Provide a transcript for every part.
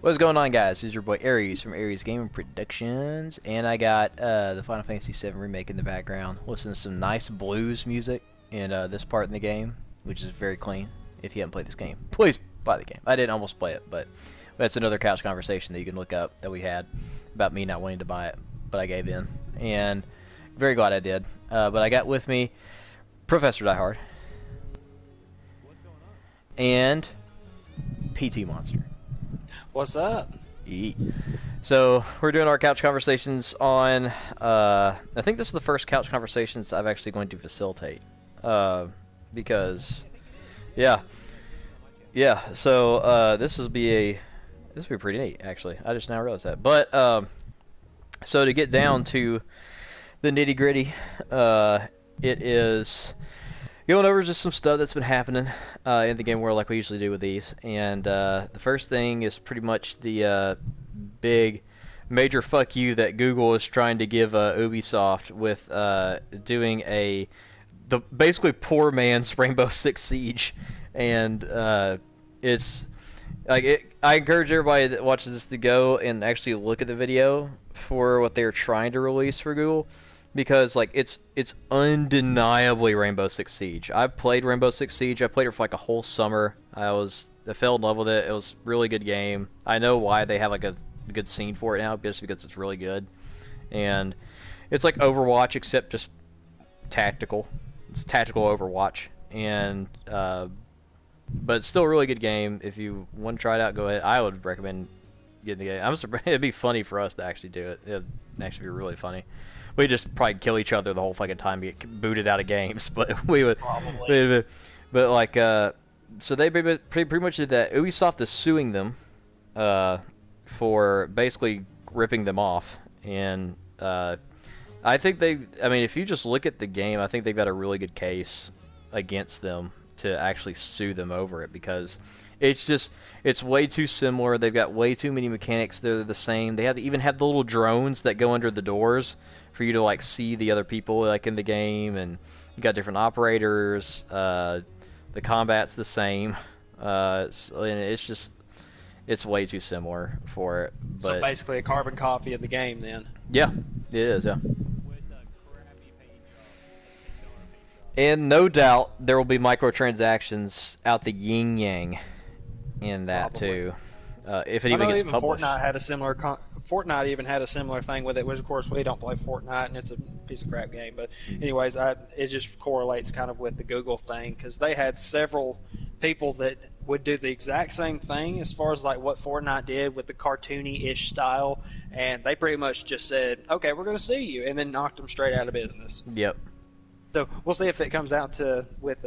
What's going on, guys? This is your boy Aries from Aries Gaming Productions, and I got the Final Fantasy 7 Remake in the background. Listen to some nice blues music in this part in the game, which is very clean. If you haven't played this game, please buy the game. I didn't almost play it, but that's another couch conversation that you can look up that we had about me not wanting to buy it, but I gave in, and very glad I did. But I got with me ProfDaiHard and PtMonster. What's up? So we're doing our couch conversations on I think this is the first couch conversations I'm actually going to facilitate because so this will be pretty neat, actually. I just now realized that. But so to get down to the nitty gritty, it is going over just some stuff that's been happening in the game world, like we usually do with these. And the first thing is pretty much the big major fuck you that Google is trying to give Ubisoft with doing the basically poor man's Rainbow Six Siege. And it's like I encourage everybody that watches this to go and actually look at the video for what they're trying to release for Google. Because like it's undeniably Rainbow Six Siege. I played Rainbow Six Siege. I played it for like a whole summer. I fell in love with it. It was a really good game. I know why they have like a good scene for it now, just because it's really good. And it's like Overwatch except just tactical. It's tactical Overwatch, and but it's still a really good game. If you want to try it out, go ahead. I would recommend getting the game. It'd be funny for us to actually do it. It'd actually be really funny. We just probably kill each other the whole fucking time, get booted out of games, but we would probably. But like, so they pretty much did that. Ubisoft is suing them for basically ripping them off, and I think I mean, if you just look at the game, I think they've got a really good case against them to actually sue them over it, because it's way too similar. They've got way too many mechanics. They're the same. They even have the little drones that go under the doors for you to like see the other people like in the game, and you got different operators. The combat's the same, and it's way too similar for it. But So basically a carbon copy of the game then. yeah, it is. Yeah. And no doubt there will be microtransactions out the yin yang in that Probably. too, if it even gets even published. Fortnite had a similar. Fortnite even had a similar thing with it, which of course we don't play Fortnite, and it's a piece of crap game. But anyways, it just correlates kind of with the Google thing, because they had several people that would do the exact same thing as far as like what Fortnite did with the cartoony-ish style, and they pretty much just said, "Okay, we're going to sue you," and then knocked them straight out of business. Yep. So we'll see if it comes out with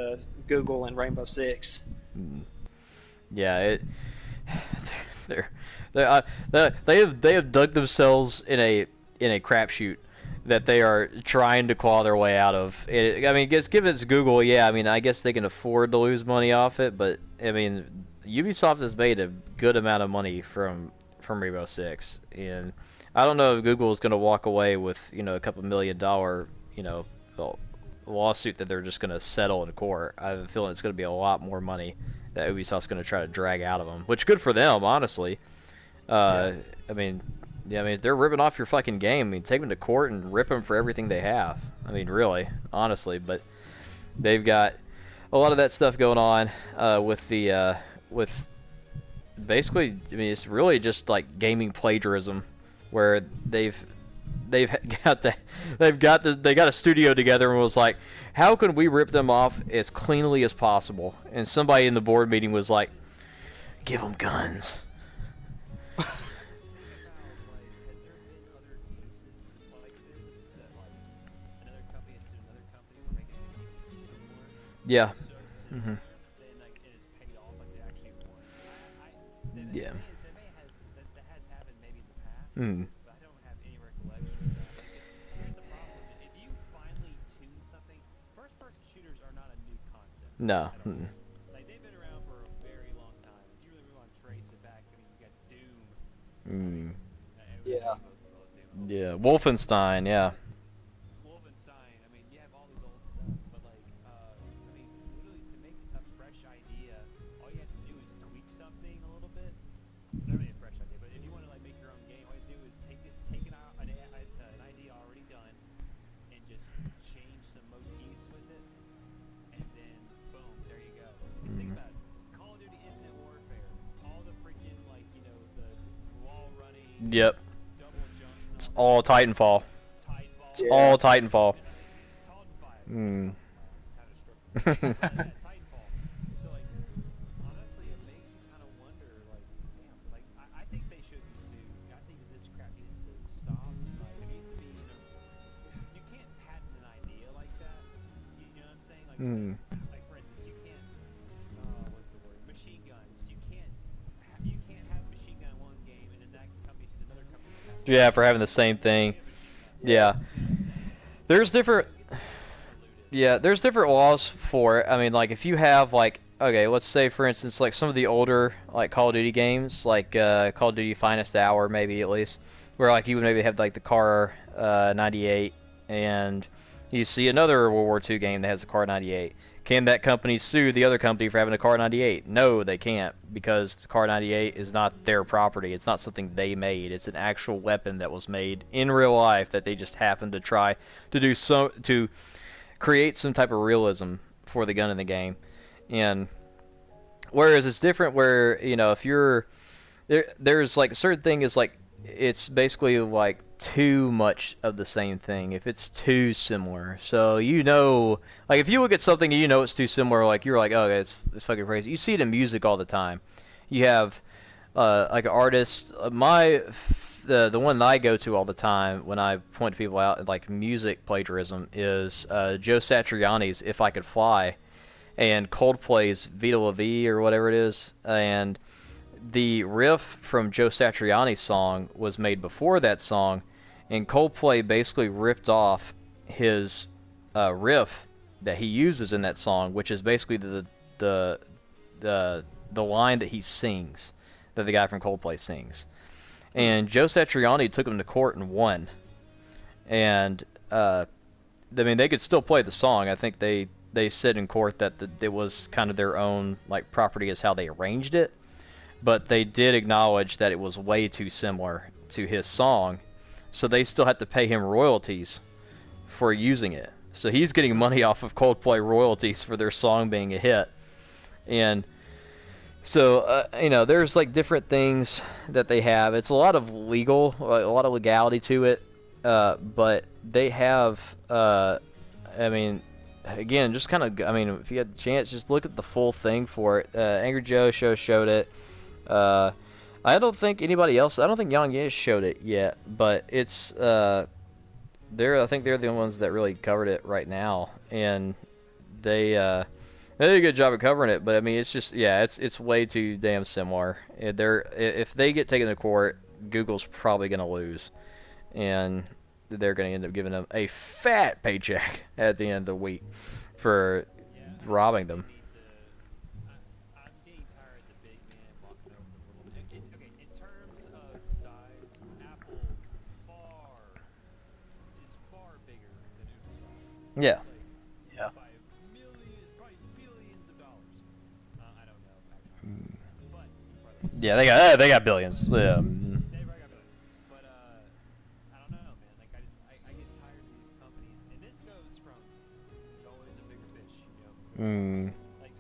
Google and Rainbow Six. Yeah, they have dug themselves in a crapshoot that they are trying to claw their way out of. I mean, given it's Google, yeah. I mean, I guess they can afford to lose money off it, but I mean, Ubisoft has made a good amount of money from Rainbow Six, and I don't know if Google is going to walk away with a couple $1 million lawsuit that they're just going to settle in court. I have a feeling it's going to be a lot more money that Ubisoft's going to try to drag out of them, which good for them, honestly. I mean, they're ripping off your fucking game. I mean, take them to court and rip them for everything they have. I mean, really, honestly. But they've got a lot of that stuff going on with basically. I mean, it's really just like gaming plagiarism, where they got a studio together and was like, how can we rip them off as cleanly as possible? And somebody in the board meeting was like, give them guns. Yeah. Mm-hmm. Yeah. Mm. No. Mm-mm. Like, they've been around for a very long time. If you really want to trace it back, I mean, you got Doom. Yeah. Yeah. Wolfenstein. Yeah. Wolfenstein. I mean, you have all these old stuff, but like, I mean, literally to make a fresh idea, all you have to do is tweak something a little bit. Not really a fresh idea. Yep. double jumps It's on all Titanfall. Titanfall. It's Yeah. all Titanfall. And then Titan 5. Hmm. Had a stroke. Yeah, Titanfall. So like, honestly, it makes you kind of wonder, like, damn, like I think they should be sued. I think that this crap needs to stop. Like, there needs to be, you can't patent an idea like that. You know what I'm saying? Hmm. Like for instance, you can't, what's the word? Machine guns. You can't have a machine gun in one game, and then that company says another company can have Yeah, for having the same thing. machine gun. Yeah. You know what I'm saying? There's different. It gets convoluted. Yeah, there's different laws for it. I mean, like if you have like, okay, let's say for instance, like some of the older like Call of Duty games, like Call of Duty Finest Hour, maybe at least, where like you would maybe have like the Car 98, and you see another World War II game that has the Car 98. Can that company sue the other company for having a Car 98? No, they can't, because the Car 98 is not their property. It's not something they made. It's an actual weapon that was made in real life that they just happened to try to do so to create some type of realism for the gun in the game. And whereas it's different where, you know, if you're there's like a certain thing is like it's basically like too much of the same thing if it's too similar. So you know, like if you look at something and you know it's too similar, like you're like, oh, okay, it's fucking crazy. You see it in music all the time. You have like an artist, the one that I go to all the time when I point to people out like music plagiarism is Joe Satriani's "If I Could Fly" and Coldplay's "Vita La Vie" or whatever it is, and the riff from Joe Satriani's song was made before that song, and Coldplay basically ripped off his riff that he uses in that song, which is basically the the line that he sings, that the guy from Coldplay sings. And Joe Satriani took him to court and won. And I mean, they could still play the song. I think they said in court that it was kind of their own like property as how they arranged it, but they did acknowledge that it was way too similar to his song, so they still had to pay him royalties for using it. So he's getting money off of Coldplay royalties for their song being a hit. And so, you know, there's like different things that they have. It's a lot of legality to it, but they have, I mean, again, just kind of, I mean, if you had the chance, just look at the full thing for it. Angry Joe showed it. I don't think anybody else, I don't think Young Yes showed it yet, but it's, I think they're the ones that really covered it right now, and they did a good job of covering it, but I mean, it's just, yeah, it's way too damn similar. If they get taken to court, Google's probably going to lose, and they're going to end up giving them a fat paycheck at the end of the week for robbing them. I'm getting tired of the big man walking over the little man. Okay, in terms of size, Apple is far bigger than Ubisoft. Yeah. Yeah. By millions, probably billions of dollars. I don't know, actually. But Yeah, they got billions. Yeah. they probably got billions. But I don't know, man. Like I get tired of these companies, and this goes from there's always a bigger fish, you know. Mm. Like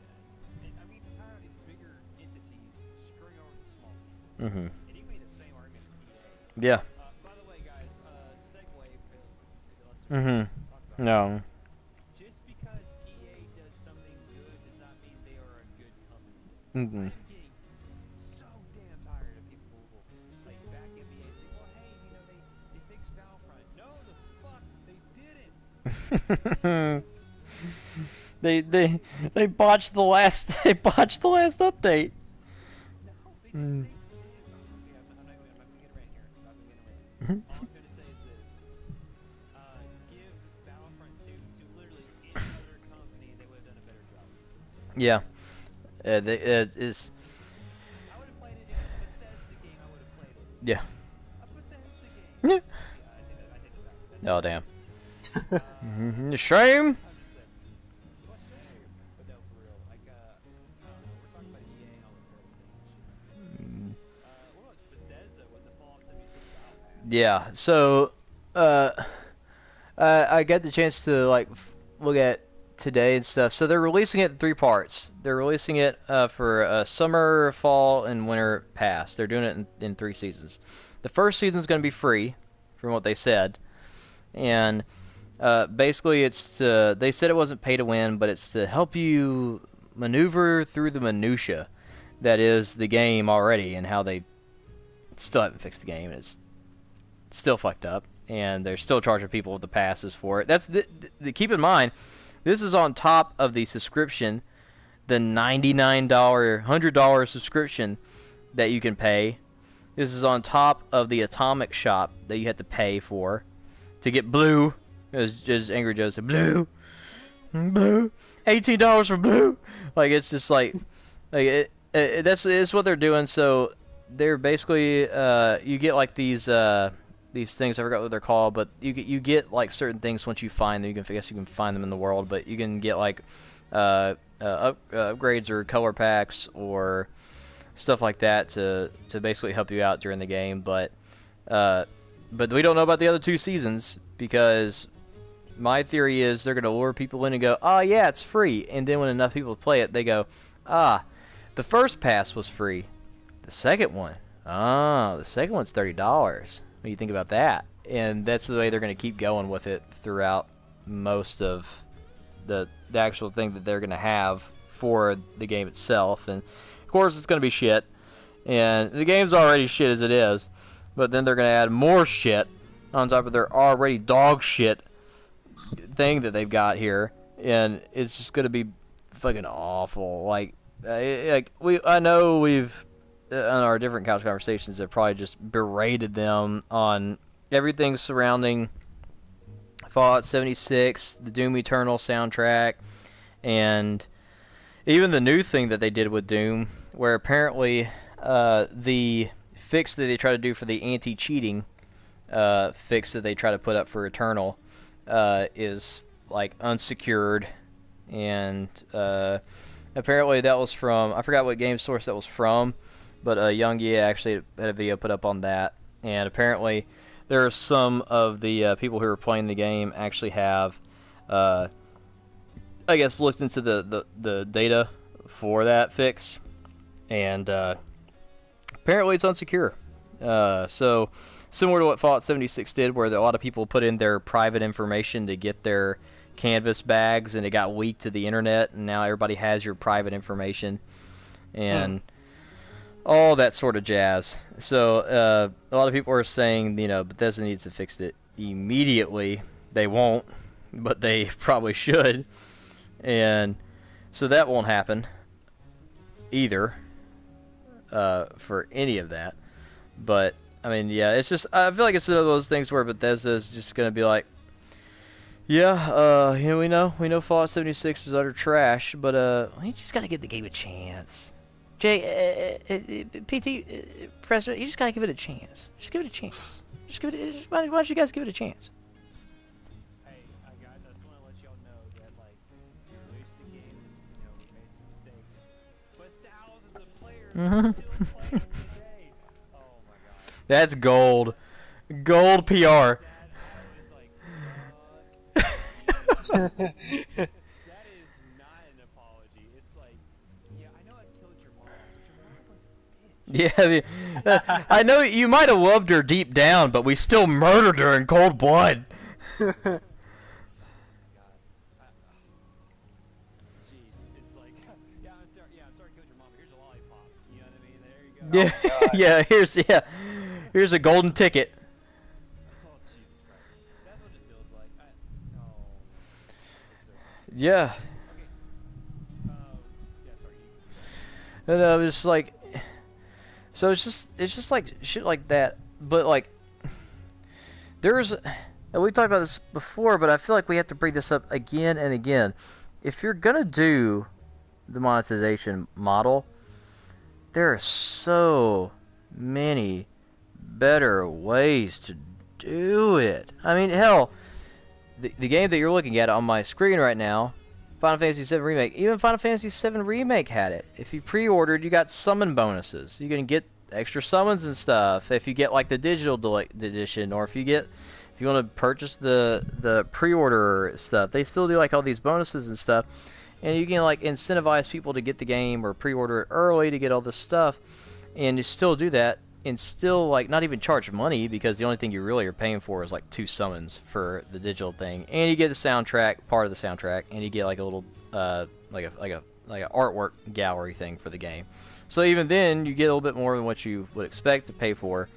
I'm getting tired of these bigger entities screwing over the small people. Mhm. And you made the same argument for EA. Yeah. By the way, guys, segue for Mhm. talk about No. just because EA does something good does not mean they are a good company. Mhm. I'm getting so damn tired of people who will like back NBA say, well, hey, you know, they fixed Battlefront. No, the fuck, they didn't. They botched the last update. No, they Mm. okay, I'm not gonna get a rant here. I'm not gonna get a rant. Mhm. All I'm gonna say is this. Give Battlefront 2 to literally any other company, they would have done a better job. Yeah. It's I would have played it in a Bethesda game. I would have played it. yeah. A Bethesda game. Yeah. I think that. Oh damn. Uh, Mhm. Shame. I'm just saying. What shame? But no, for real. Like, I don't know. We're talking about EA and all the terrible things. What about Bethesda with the Fallout 76 Battle Pass? Yeah. So, I got the chance to like look at today and stuff. So they're releasing it in 3 parts. They're releasing it for summer, fall, and winter pass. They're doing it in 3 seasons. The first season is going to be free, from what they said, and basically it's they said it wasn't pay to win, but it's to help you maneuver through the minutia that is the game already, and how they still haven't fixed the game, and it's still fucked up, and they're still charging people with the passes for it. That's keep in mind, this is on top of the subscription, the $99, $100 subscription that you can pay. This is on top of the Atomic Shop that you have to pay for to get blue, as Angry Joe said, blue, $18 for blue. Like, it's just like that's what they're doing. So they're basically you get like these things, I forgot what they're called, but you get like certain things once you find them. I guess you can find them in the world, but you can get like upgrades or color packs or stuff like that to basically help you out during the game. But we don't know about the other 2 seasons, because my theory is they're going to lure people in and go, oh yeah, it's free, and then when enough people play it, they go, the first pass was free, the second one, the second one's $30. What do you think about that? And that's the way they're going to keep going with it throughout most of the actual thing that they're going to have for the game itself. And of course it's going to be shit, and the game's already shit as it is, but then they're going to add more shit on top of their already dog shit thing that they've got here, and it's just going to be fucking awful. I know we've on our different couch conversations have probably just berated them on everything surrounding Fallout 76, the Doom Eternal soundtrack, and even the new thing that they did with Doom, where apparently the fix that they try to do for the anti-cheating fix that they try to put up for Eternal is like unsecured, and apparently that was from, I forgot what game source that was from, but Young Ye actually had a video put up on that, and apparently there are some of the people who are playing the game actually have I guess looked into the data for that fix, and apparently it's unsecure. So similar to what Fallout 76 did, where a lot of people put in their private information to get their canvas bags, and it got leaked to the internet, and now everybody has your private information, and all that sort of jazz. So a lot of people are saying, Bethesda needs to fix it immediately. They won't, but they probably should. And so that won't happen either for any of that. But I mean, yeah, it's just, I feel like it's one of those things where Bethesda is just going to be like, yeah, we know Fallout 76 is utter trash, but you just got to give the game a chance. Professor, you just got to give it a chance. Just give it a chance. Why don't you guys give it a chance? Hey, guys, I just want to let y'all know that, like, you released the game, we made some mistakes, but thousands of players are still playing today. Oh my god. That's gold. Gold PR. That is like, that is not an apology. It's like, yeah, I know I killed your mom, but your mom was a bitch. Yeah, I know you might have loved her deep down, but we still murdered her in cold blood. Jeez, it's like, yeah, I'm sorry I killed your mom, but here's a lollipop. You know what I mean? There you go. Yeah, here's a golden ticket. Oh, Jesus Christ. That's what it feels like. Yeah. Okay. Yeah, sorry. And I was like, so it's just like shit like that. But like, and we talked about this before, but I feel like we have to bring this up again and again. If you're gonna do the monetization model, there are so many better ways to do it. I mean, hell, the game that you're looking at on my screen right now, Final Fantasy VII Remake, even Final Fantasy VII Remake had it. If you pre-ordered, you got summon bonuses. You can get extra summons and stuff if you get like the digital edition, or if you want to purchase the pre-order stuff. They still do like all these bonuses and stuff, and you can like incentivize people to get the game or pre-order it early to get all this stuff, and you still do that and still like not even charge money, because the only thing you really are paying for is like 2 summons for the digital thing, and you get the soundtrack, part of the soundtrack, and you get like a little like an artwork gallery thing for the game. So even then, you get a little bit more than what you would expect to pay for.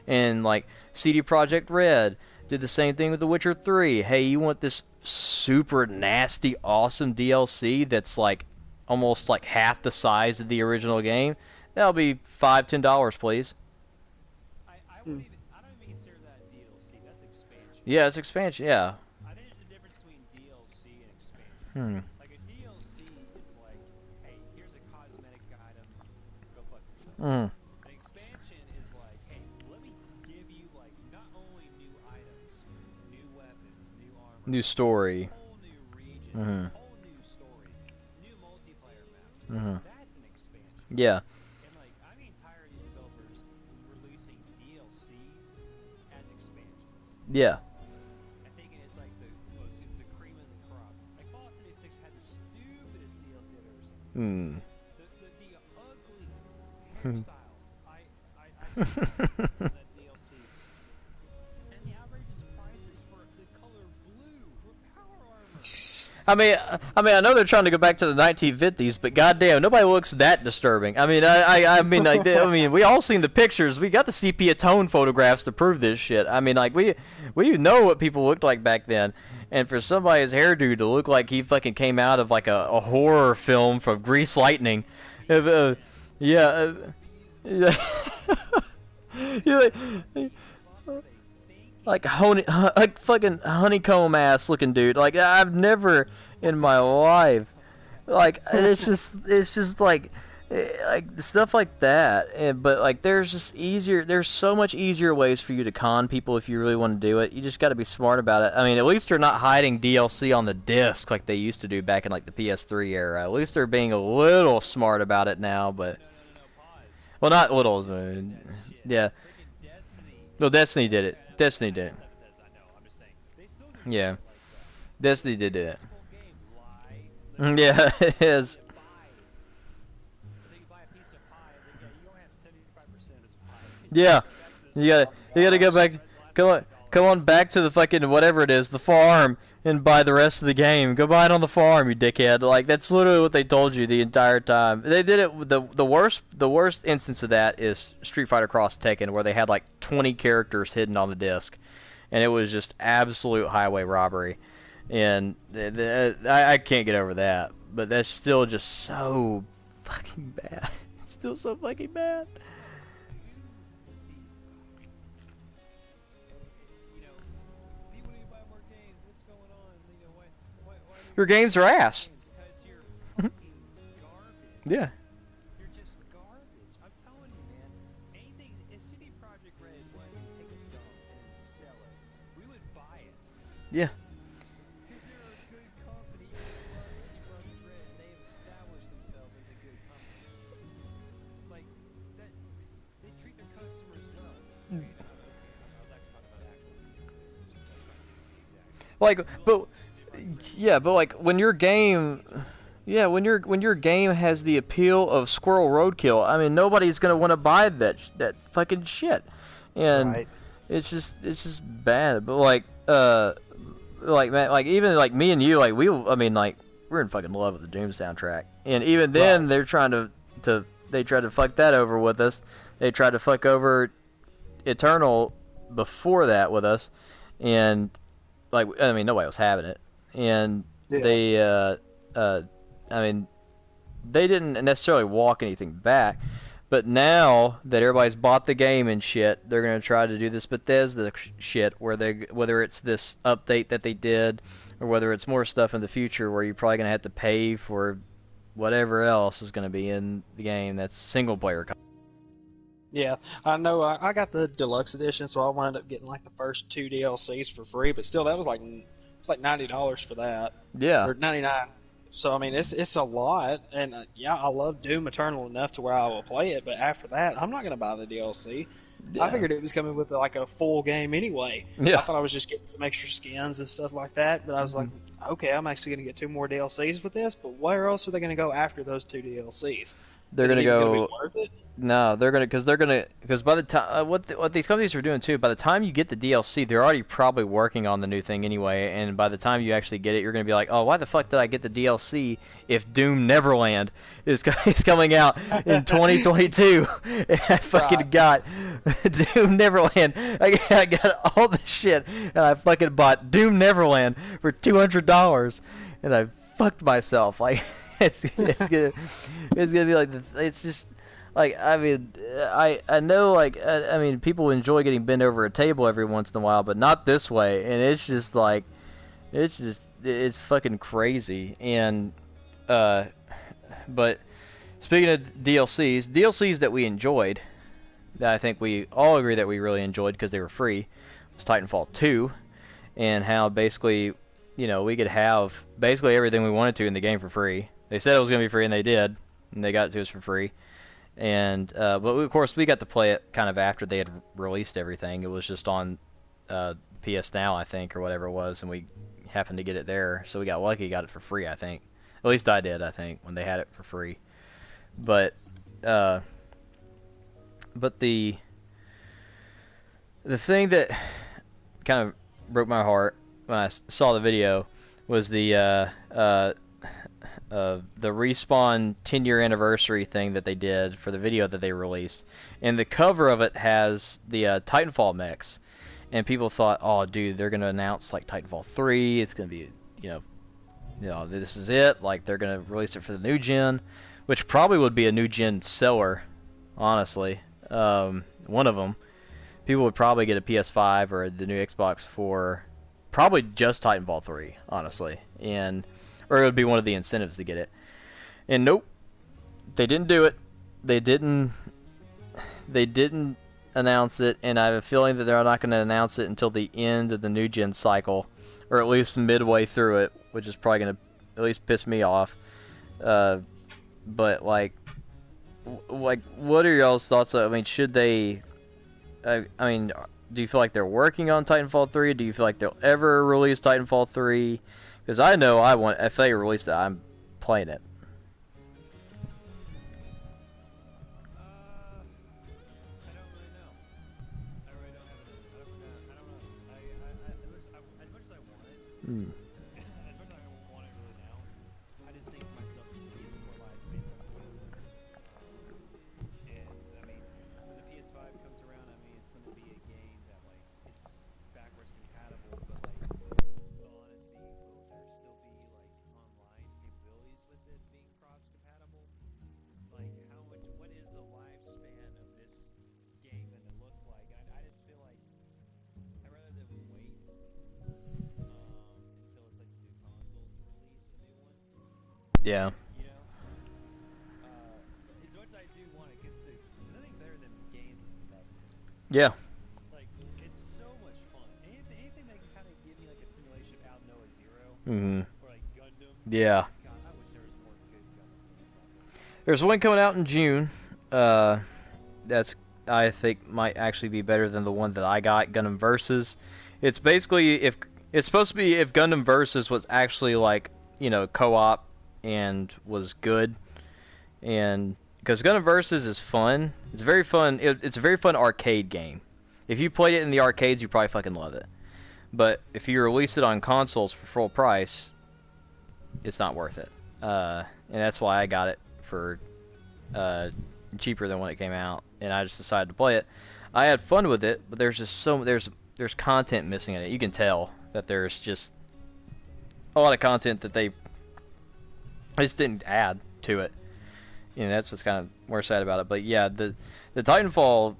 And like CD Projekt Red did the same thing with The Witcher 3. Hey, you want this super nasty, awesome DLC that's like almost like half the size of the original game? That'll be $5-10, please. I don't even consider that DLC. That's expansion. Yeah, it's expansion. Yeah. I think there's a difference between DLC and expansion. Like a DLC is like, hey, here's a cosmetic item, go fuck yourself. An expansion is like, hey, let me give you like not only new items, new weapons, new armor, New story. whole new region, whole new story, new multiplayer maps. That's an expansion. Yeah. And like, I'm getting tired of these developers releasing DLCs as expansions. Yeah. I think it's like the cream of the crop. Like Fallout 76 had the stupidest DLC I've ever seen. The ugly hairstyles. I that DLC. And the outrageous prices for the color blue for power armor. I mean, I know they're trying to go back to the 1950s, but goddamn, nobody looks that disturbing. I mean, I mean, we all seen the pictures. We got the sepia tone photographs to prove this shit. I mean, like we know what people looked like back then, and for somebody's hairdo to look like he fucking came out of like a horror film from Grease Lightning, yeah, like fucking honeycomb ass looking dude. Like I've never in my life, like it's just like stuff like that. But like there's so much easier ways for you to con people if you really want to do it. You just got to be smart about it. I mean, at least they're not hiding DLC on the disc like they used to do back in like the PS3 era. At least they're being a little smart about it now. But well, not little. Yeah. No, Destiny did it. Destiny did. Yeah. Destiny did it. Yeah, it is. Yeah. You gotta go back. Come on back to the fucking whatever it is, the farm, and buy the rest of the game. Go buy it on the farm, you dickhead. Like that's literally what they told you the entire time. They did it. The worst instance of that is Street Fighter Cross Tekken, where they had like 20 characters hidden on the disc, and it was just absolute highway robbery. And I can't get over that. But that's still just so fucking bad. It's still so fucking bad. Your games are ass. Yeah. You're just garbage. I'm telling you, man. Anything. If CD Projekt Red wanted to take a dump and sell it, we would buy it. Yeah. Because they're a good company. We love CD Projekt Red, and they've established themselves as a good company. Like that, they treat their customers well. I was actually talking about actual pieces. Like, but. Yeah, but like when your game has the appeal of Squirrel Roadkill, I mean nobody's gonna want to buy that fucking shit, and Right. it's just bad. But like man, like even like me and you, like we're in fucking love with the Doom soundtrack, and even then they're trying they tried to fuck that over with us. They tried to fuck over Eternal before that with us, and like I mean nobody was having it. And they didn't necessarily walk anything back, but now that everybody's bought the game and shit, they're gonna try to do this Bethesda shit whether it's this update that they did, or whether it's more stuff in the future where you're probably gonna have to pay for whatever else is gonna be in the game that's single player. Yeah, I know. I got the deluxe edition, so I wound up getting like the first 2 DLCs for free. But still, that was like $90 for that. Yeah. Or $99. So I mean, it's a lot, and yeah, I love Doom Eternal enough to where I will play it. But after that, I'm not going to buy the DLC. I Yeah. figured it was coming with like a full game anyway. I Yeah. thought I was just getting some extra skins and stuff like that. But I was like, okay, I'm actually going to get 2 more DLCs with this. But where else are they going to go after those 2 DLCs? They're Is it gonna even going to be go. worth it? No, because by the time what these companies are doing too, by the time you get the DLC, they're already probably working on the new thing anyway, and by the time you actually get it, you're gonna be like, oh, why the fuck did I get the DLC if Doom Neverland is coming out in 2022? And I fucking Right. got Doom Neverland. I got all this shit, and I fucking bought Doom Neverland for $200, and I fucked myself. Like it's gonna be like it's just. Like I mean, I know I mean people enjoy getting bent over a table every once in a while, but not this way. And it's just like it's fucking crazy. And but speaking of DLCs that we enjoyed, that I think we all agree that we really enjoyed because they were free, was Titanfall 2, and how basically we could have basically everything we wanted to in the game for free. They said it was gonna be free, and they did, and they got it to us for free. And but of course we got to play it kind of after they had released everything. It was just on PS Now, I think, or whatever it was, and we happened to get it there, so we got lucky, got it for free, I think. At least I did, I think, when they had it for free. But uh, but the thing that kind of broke my heart when I saw the video was the Respawn 10-year anniversary thing that they did for the video that they released. And the cover of it has the Titanfall mechs. And people thought, oh, dude, they're going to announce, like, Titanfall 3. It's going to be, this is it. Like, they're going to release it for the new gen, which probably would be a new gen seller, honestly. One of them. People would probably get a PS5 or the new Xbox for probably just Titanfall 3, honestly. Or it would be one of the incentives to get it. And nope, they didn't do it. They didn't announce it, and I have a feeling that they're not going to announce it until the end of the new gen cycle, or at least midway through it, which is probably going to at least piss me off. But like, what are y'all's thoughts? I mean, should they? I mean, do you feel like they're working on Titanfall 3? Do you feel like they'll ever release Titanfall 3? Because I know if they release it, I'm playing it. I don't really know. I really don't have an. I don't know. As much as I want it, Hmm. as much as I want it really now, I just think to myself, the PS4 lifespan is and I mean, when the PS5 comes around, I mean, it's going to be a game that like it's backwards compatible, but like, in all honesty, will there still be like online capabilities with it being cross compatible? Like, how much? What is the lifespan of this game going to look like? I just feel like I'd rather than wait until it's like the new console to release a new one. Yeah. You know, as much as I do want it, because there's nothing better than games with medicine. Yeah. Like, it's so much fun. Anything that can kind of give me like a simulation of how Noah Zero Hmm. or like Gundam. Yeah. God, I wish there was more good Gundam games out there. There's one coming out in June. That's I think might actually be better than the one that I got, Gundam Versus. It's basically it's supposed to be if Gundam Versus was actually like co-op and was good, and because Gundam Versus is fun, it's very fun. It's a very fun arcade game. If you played it in the arcades, you probably fucking love it. But if you release it on consoles for full price, it's not worth it. And that's why I got it for cheaper than when it came out, and I just decided to play it. I had fun with it, but there's just there's content missing in it. You can tell that there's just a lot of content that they just didn't add to it. That's what's kind of more sad about it. But yeah, the Titanfall,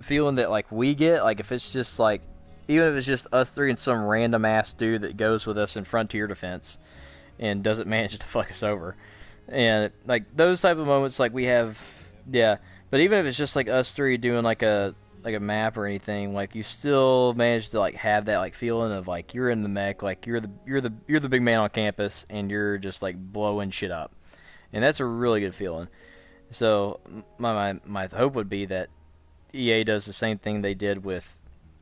feeling that like we get, like if it's just like, even if it's just us three and some random ass dude that goes with us in Frontier Defense and doesn't manage to fuck us over, and like those type of moments, like we have, yeah. But even if it's just like us three doing like a like a map or anything, like you still manage to like have that like feeling of like you're in the mech, like you're the big man on campus, and you're just like blowing shit up, and that's a really good feeling. So my hope would be that EA does the same thing they did with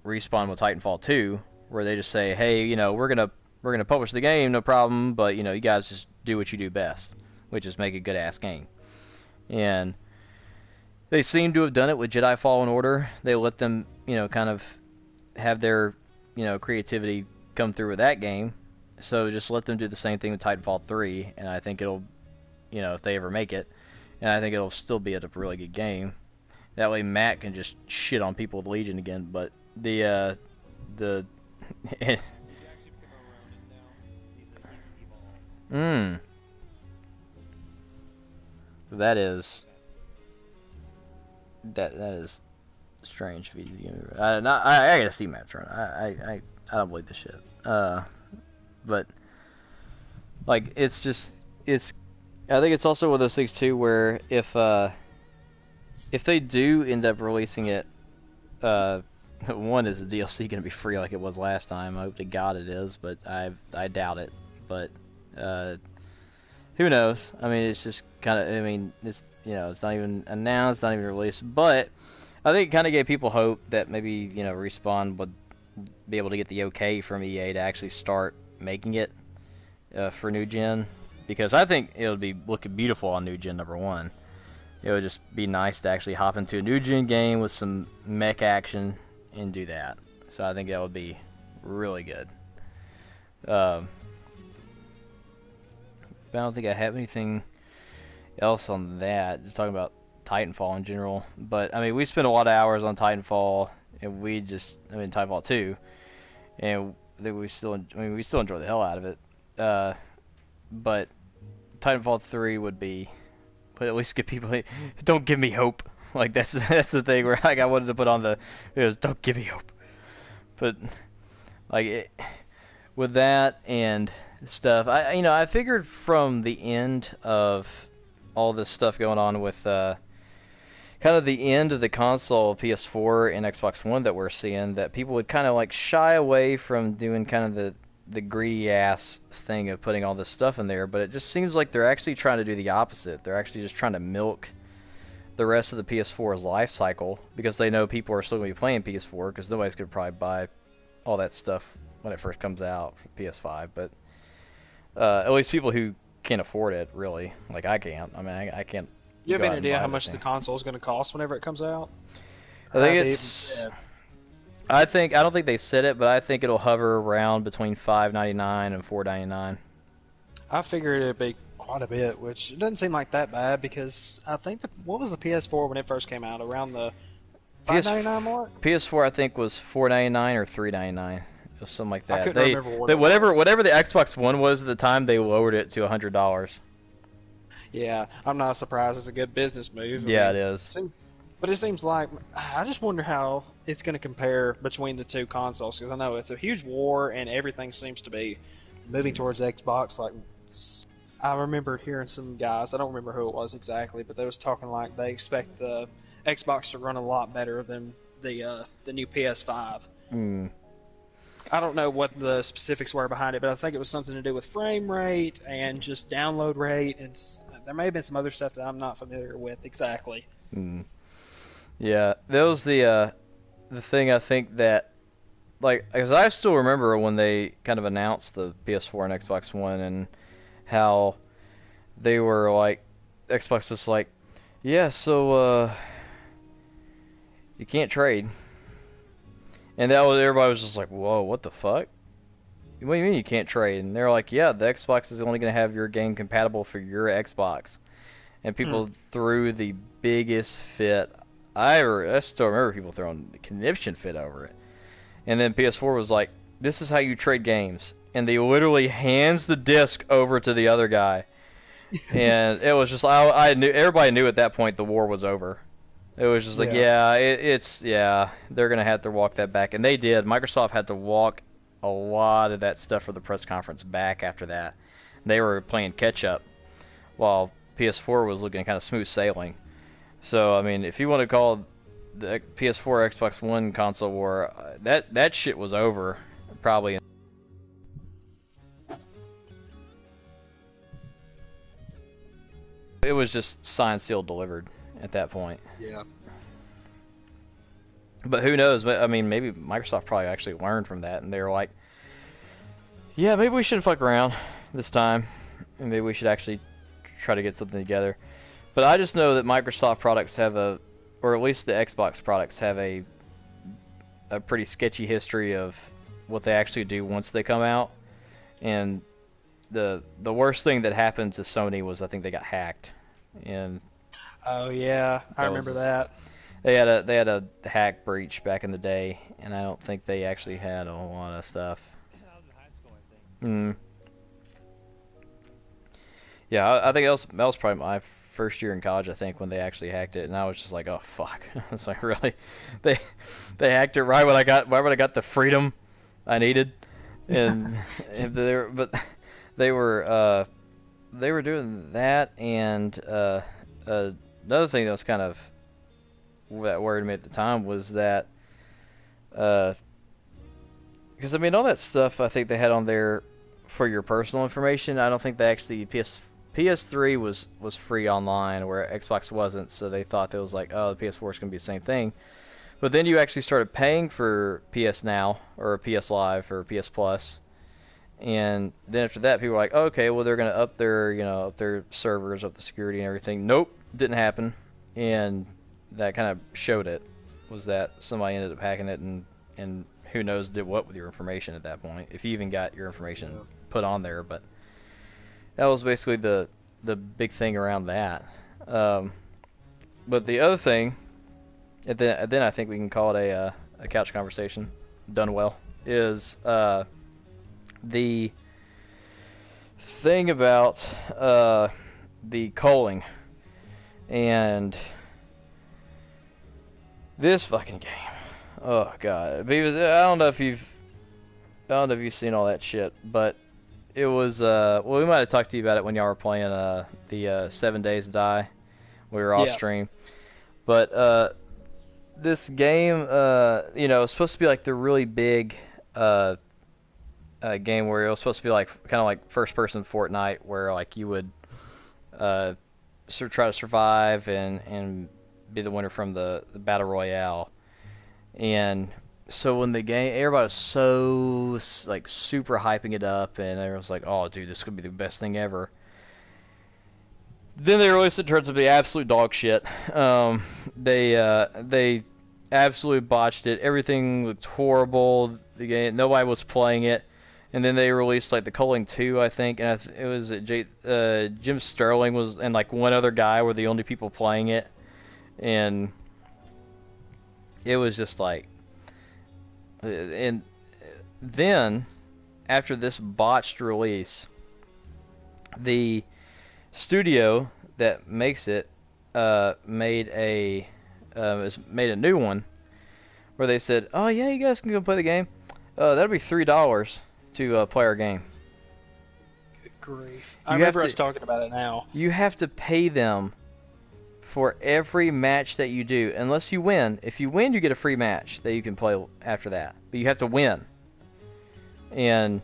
Respawn with Titanfall 2, where they just say, hey, we're gonna publish the game, no problem, but you guys just do what you do best, which is make a good ass game. And they seem to have done it with Jedi Fallen Order. They let them, kind of have their, creativity come through with that game. So just let them do the same thing with Titanfall 3, and I think it'll, if they ever make it, and I think it'll still be a really good game. That way Matt can just shit on people with Legion again, but the He actually became a Ronin now. He's evolved. That is strange. If I gotta see Matt's run. I don't believe this shit. But like it's I think it's also one of those things too where if they do end up releasing it, one, is the DLC going to be free like it was last time? I hope to God it is, but I doubt it. But who knows? I mean, it's just kind of. I mean, it's it's not even announced, not even released. But I think it kind of gave people hope that maybe Respawn would be able to get the okay from EA to actually start making it for new gen, because I think it would be looking beautiful on new gen #1. It would just be nice to actually hop into a new gen game with some mech action and do that. So I think that would be really good. But I don't think I have anything else on that. Just talking about Titanfall in general. But I mean, we spent a lot of hours on Titanfall, and Titanfall 2, and we still enjoy the hell out of it. But Titanfall 3 would be. But at least give people. Don't give me hope. Like that's the thing where like I wanted to put on the. It was don't give me hope. But with that and stuff, I figured from the end of all this stuff going on with kind of the end of the console, PS4 and Xbox One that we're seeing, that people would kind of like shy away from doing kind of the greedy ass thing of putting all this stuff in there, but it just seems like they're actually trying to do the opposite. They're actually just trying to milk the rest of the PS4's life cycle, because they know people are still going to be playing PS4, because nobody's going to probably buy all that stuff when it first comes out for PS5, but at least people who can't afford it, really. Like I can't. I mean, I can't. You have go out any and idea buy how the much thing. the console is going to cost whenever it comes out? I think Have they it's. even said? I don't think they said it, but I think it'll hover around between $5.99 and $4.99. I figured it'd be quite a bit, which it doesn't seem like that bad, because I think what was the PS4 when it first came out? Around the $5.99 mark? PS4 I think was $4.99 or $3.99. It was something like that. I couldn't remember what it whatever was. whatever the Xbox One was at the time, they lowered it to $100. Yeah, I'm not surprised. It's a good business move. Yeah, it is. But it seems like I just wonder how it's going to compare between the two consoles, because I know it's a huge war and everything seems to be moving towards Xbox. Like I remember hearing some guys, I don't remember who it was exactly, but they was talking like they expect the Xbox to run a lot better than the new PS5. I don't know what the specifics were behind it, but I think it was something to do with frame rate and just download rate, and there may have been some other stuff that I'm not familiar with exactly. Yeah, that was the thing I think that, like, because I still remember when they kind of announced the PS4 and Xbox One, and how they were like, Xbox was like, yeah, so you can't trade. And everybody was just like, whoa, what the fuck? What do you mean you can't trade? And they're like, yeah, the Xbox is only going to have your game compatible for your Xbox. And people threw the biggest fit. I still remember people throwing the conniption fit over it. And then PS4 was like, this is how you trade games. And they literally hands the disc over to the other guy. And it was just, I knew, everybody knew at that point the war was over. It was just like, they're going to have to walk that back. And they did. Microsoft had to walk a lot of that stuff for the press conference back after that. They were playing catch up, while PS4 was looking kind of smooth sailing. So, I mean, if you want to call the PS4 Xbox One console war, that shit was over probably. It was just signed, sealed, delivered at that point. Yeah. But who knows? I mean, maybe Microsoft probably actually learned from that, and they were like, yeah, maybe we shouldn't fuck around this time, and maybe we should actually try to get something together. But I just know that Microsoft products have or at least the Xbox products have a pretty sketchy history of what they actually do once they come out. And the worst thing that happened to Sony was, I think, they got hacked. And oh yeah, I remember that. They had a hack breach back in the day, and I don't think they actually had a whole lot of stuff. That was in high school, I think. Yeah, I think that was probably my first year in college, I think, when they actually hacked it, and I was just like, oh fuck. It's like, really, they hacked it right when I got the freedom I needed, and they were doing that, and another thing that was kind of that worried me at the time was that because I mean all that stuff I think they had on there for your personal information. I don't think they actually PS3 was free online where Xbox wasn't, so they thought that was like, oh, the PS4 is going to be the same thing. But then you actually started paying for PS Now or PS Live or PS Plus, and then after that people were like, oh, okay, well they're going to up their servers, up the security and everything. Nope, didn't happen. And that kind of showed it, was that somebody ended up hacking it, and who knows did what with your information at that point, if you even got your information put on there. But that was basically the big thing around that. But the other thing, and then I think we can call it a couch conversation done well, is the thing about the culling and this fucking game. Oh god, because I don't know if you've seen all that shit, but it was well, we might have talked to you about it when y'all were playing the 7 Days to Die. We were off stream, but this game, it's supposed to be like the really big game where it was supposed to be like kind of like first person Fortnite, where like you would try to survive and be the winner from the battle royale. And so when the game, everybody was so like super hyping it up, and everyone was like, oh dude, this could be the best thing ever. Then they released it, turns out to be absolute dog shit. They absolutely botched it. Everything looked horrible. The game, nobody was playing it. And then they released like the Culling 2, I think, and it was Jim Sterling was and like one other guy were the only people playing it, and it was just like, and then after this botched release, the studio that makes it made a new one where they said, oh yeah, you guys can go play the game. That'll be $3 to play our game. Good grief. I remember us talking about it now. You have to pay them for every match that you do, unless you win. If you win, you get a free match that you can play after that. But you have to win. And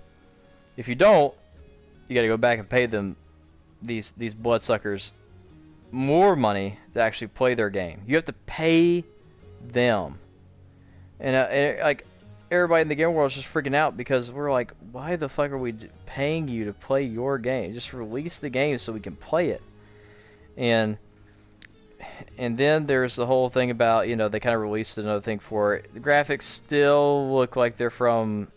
if you don't, you got to go back and pay them, these bloodsuckers, more money to actually play their game. You have to pay them. And like, everybody in the game world is just freaking out because we're like, why the fuck are we paying you to play your game? Just release the game so we can play it. And then there's the whole thing about, they kind of released another thing for it. The graphics still look like they're from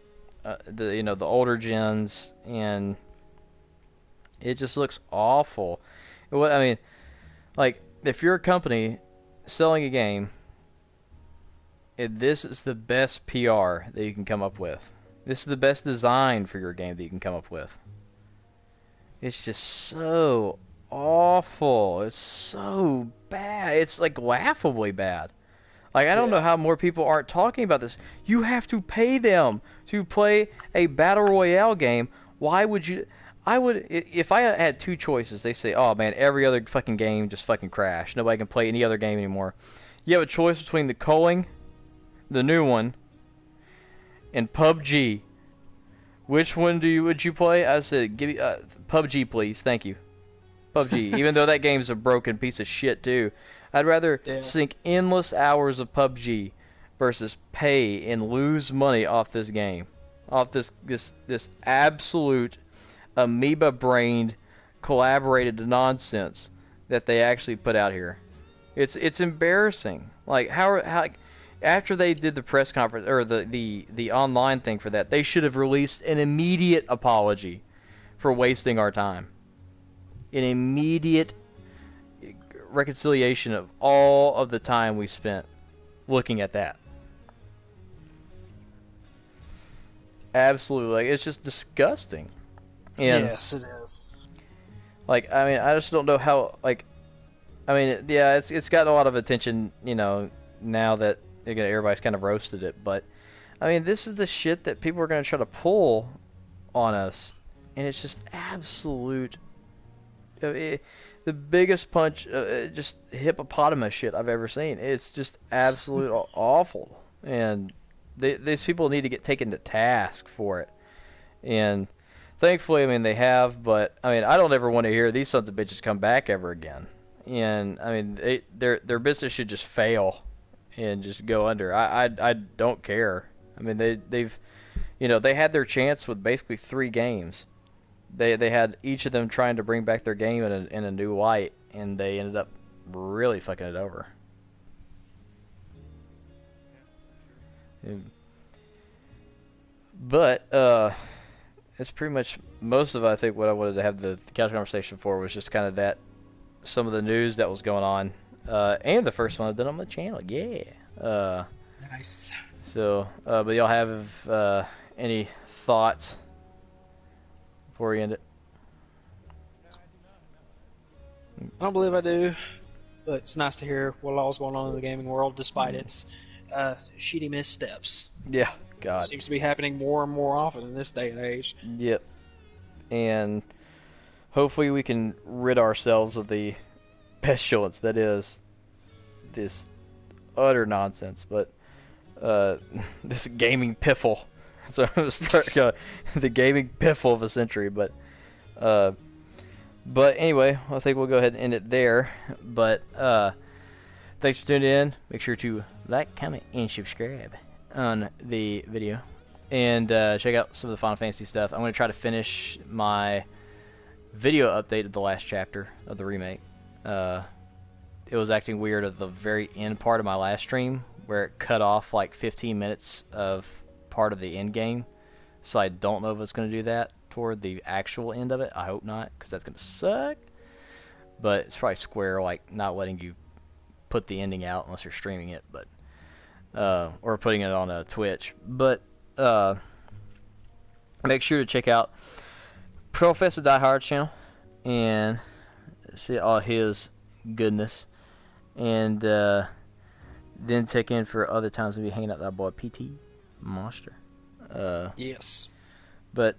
the older gens, and it just looks awful. I mean, like, if you're a company selling a game, this is the best PR that you can come up with. This is the best design for your game that you can come up with. It's just so awful. It's so bad. It's like laughably bad. Like, I don't know how more people aren't talking about this. You have to pay them to play a battle royale game. Why would you? If I had two choices, they say, oh man, every other fucking game just fucking crashed. Nobody can play any other game anymore. You have a choice between the culling, the new one, and PUBG. Which one would you play? I said, give me PUBG, please. Thank you. PUBG. Even though that game's a broken piece of shit too, I'd rather sink endless hours of PUBG versus pay and lose money off this game, off this absolute amoeba-brained, collaborated nonsense that they actually put out here. It's embarrassing. Like how after they did the press conference or the online thing for that, they should have released an immediate apology for wasting our time. An immediate reconciliation of all of the time we spent looking at that. Absolutely, like it's just disgusting. And, yes, it is. Like, I mean, I just don't know how. Like, I mean, yeah, it's gotten a lot of attention, you know, now that everybody's kind of roasted it. But I mean, this is the shit that people are going to try to pull on us, and it's just absolute. The biggest punch, just hippopotamus shit I've ever seen. It's just absolute awful, and these people need to get taken to task for it. And thankfully, I mean, they have, but I mean, I don't ever want to hear these sons of bitches come back ever again. And I mean, their business should just fail and just go under. I don't care. I mean, they've you know, they had their chance with basically 3 games. They had each of them trying to bring back their game in a new light, and they ended up really fucking it over. But it's pretty much most of I think what I wanted to have the couch conversation for was just kind of that, some of the news that was going on, and the first one I've done on the channel. Yeah. Nice. So, but y'all have any thoughts before we end it? I don't believe I do, but it's nice to hear what all's going on in the gaming world, despite its shitty missteps. Yeah, God. It seems to be happening more and more often in this day and age. Yep. And hopefully we can rid ourselves of the pestilence that is this utter nonsense. But this gaming piffle. So I'm gonna start the gaming piffle of a century. But anyway, I think we'll go ahead and end it there. But thanks for tuning in. Make sure to like, comment, and subscribe on the video. And check out some of the Final Fantasy stuff. I'm going to try to finish my video update of the last chapter of the remake. It was acting weird at the very end part of my last stream, where it cut off like 15 minutes of part of the end game. So I don't know if it's going to do that toward the actual end of it. I hope not, because that's going to suck. But it's probably Square like not letting you put the ending out unless you're streaming it, but or putting it on a Twitch. But make sure to check out ProfDaiHard channel and see all his goodness, and then check in for other times we'll be hanging out with our boy PtMonster. Yes. But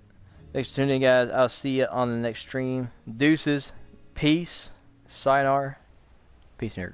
thanks for tuning in, guys. I'll see you on the next stream. Deuces, peace, sayonara, peace and